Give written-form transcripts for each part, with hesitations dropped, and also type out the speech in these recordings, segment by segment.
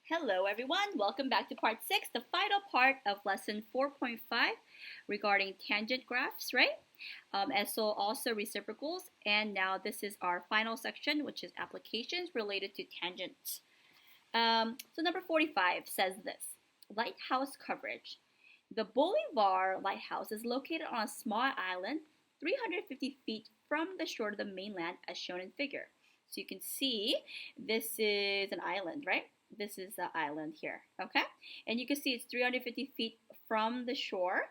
Hello everyone, welcome back to part 6, the final part of lesson 4.5 regarding tangent graphs, right? And so also reciprocals, and now this is our final section, which is applications related to tangents. So number 45 says this, lighthouse coverage. The Bolivar Lighthouse is located on a small island 350 feet from the shore of the mainland as shown in figure. So you can see this is an island, right? This is the island here, okay? And you can see it's 350 feet from the shore,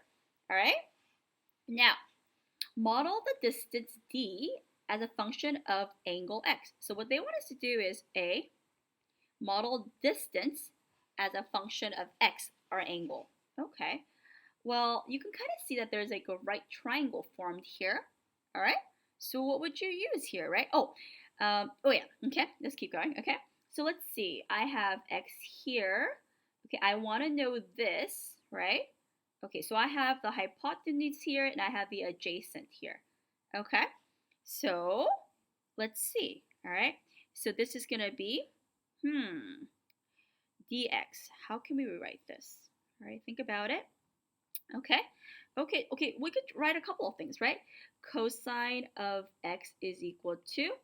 all right? Now, model the distance d as a function of angle x. So what they want us to do is A, model distance as a function of x, our angle. Okay, well, you can kind of see that there's like a right triangle formed here, all right? So what would you use here, right? Oh yeah, okay, let's keep going, okay? So let's see, I have x here. Okay, I want to know this, right? Okay, so I have the hypotenuse here and I have the adjacent here. Okay, so let's see, all right? So this is going to be, dx. How can we rewrite this? All right, think about it. Okay, we could write a couple of things, right? Cosine of x is equal to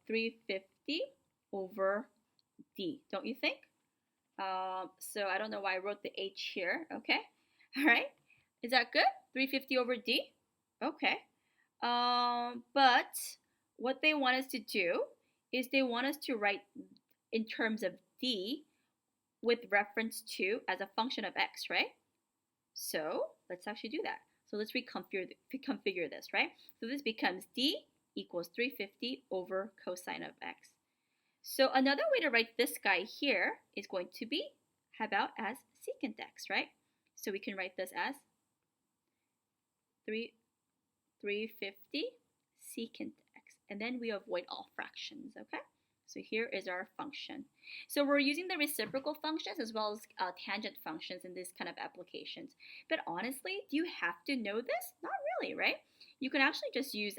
350 over d, don't you think? So I don't know why I wrote the h here, okay? All right, is that good? 350 over d? Okay. But what they want us to do is they want us to write in terms of d with reference to as a function of x, right? So let's actually do that. So let's reconfigure this, right? So this becomes d equals 350 over cosine of x. So another way to write this guy here is going to be, how about as secant x, right? So we can write this as 350 secant x. And then we avoid all fractions, okay? So here is our function. So we're using the reciprocal functions as well as tangent functions in this kind of applications. But honestly, do you have to know this? Not really, right? You can actually just use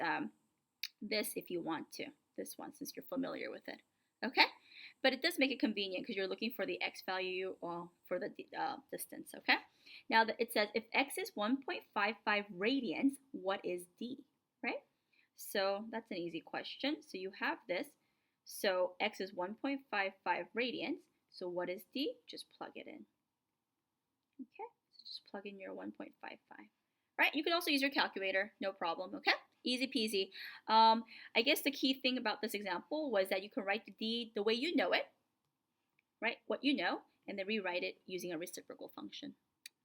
this if you want to, this one, since you're familiar with it. Okay? But it does make it convenient because you're looking for the x value or for the distance, okay? Now it says if x is 1.55 radians, what is d, right? So that's an easy question. So you have this. So x is 1.55 radians. So what is d? Just plug it in. Okay, so just plug in your 1.55. Right, you can also use your calculator, no problem, okay? Easy peasy. I guess the key thing about this example was that you can write the d the way you know it, right? What you know, and then rewrite it using a reciprocal function.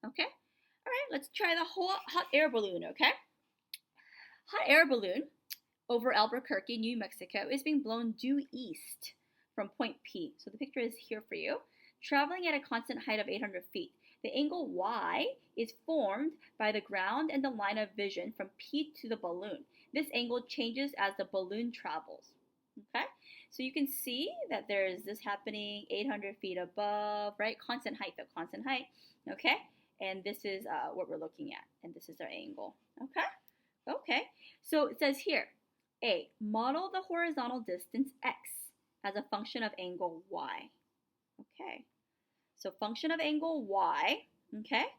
Okay? All right, let's try the whole hot air balloon, okay? Hot air balloon over Albuquerque, New Mexico is being blown due east from point P. So the picture is here for you. Traveling at a constant height of 800 feet. The angle y is formed by the ground and the line of vision from P to the balloon. This angle changes as the balloon travels. Okay, so you can see that there's this happening 800 feet above, right? Constant height, okay? And this is what we're looking at, and this is our angle, okay? So it says here, A, model the horizontal distance x as a function of angle y, okay? So function of angle y, okay?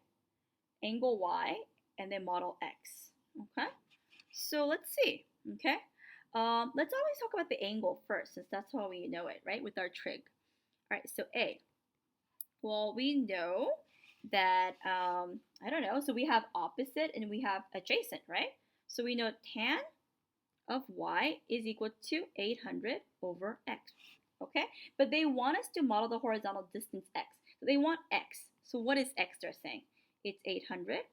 Angle y, and then model x, okay? So let's see, okay? Let's always talk about the angle first, since that's how we know it, right? With our trig. All right, so A. Well, we know that, I don't know, so we have opposite and we have adjacent, right? So we know tan of y is equal to 800 over x, okay? But they want us to model the horizontal distance x. So they want x. So what is x they're saying? It's 800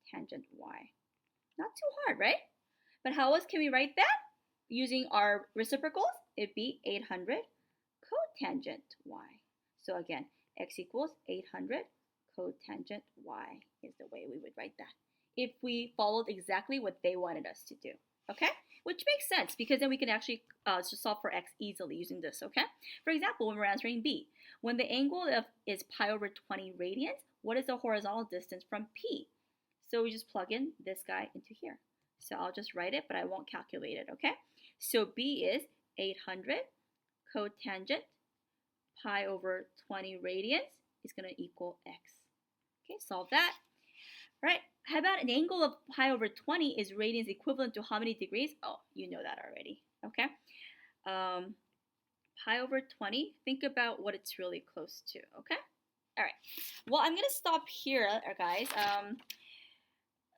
tangent y. Not too hard, right? But how else can we write that? Using our reciprocals, it'd be 800 cotangent y. So again, x equals 800 cotangent y is the way we would write that if we followed exactly what they wanted us to do, okay? Which makes sense because then we can actually just solve for x easily using this, okay? For example, when we're answering B, when the angle is pi over 20 radians, what is the horizontal distance from P? So we just plug in this guy into here. So I'll just write it, but I won't calculate it, okay? So B is 800 cotangent pi over 20 radians is going to equal x. Okay, solve that. All right, how about an angle of pi over 20 is radians equivalent to how many degrees? Oh, you know that already, okay? Pi over 20, think about what it's really close to, okay? All right, well, I'm going to stop here, guys.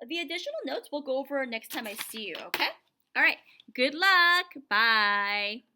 The additional notes we'll go over next time I see you, okay? All right, good luck. Bye.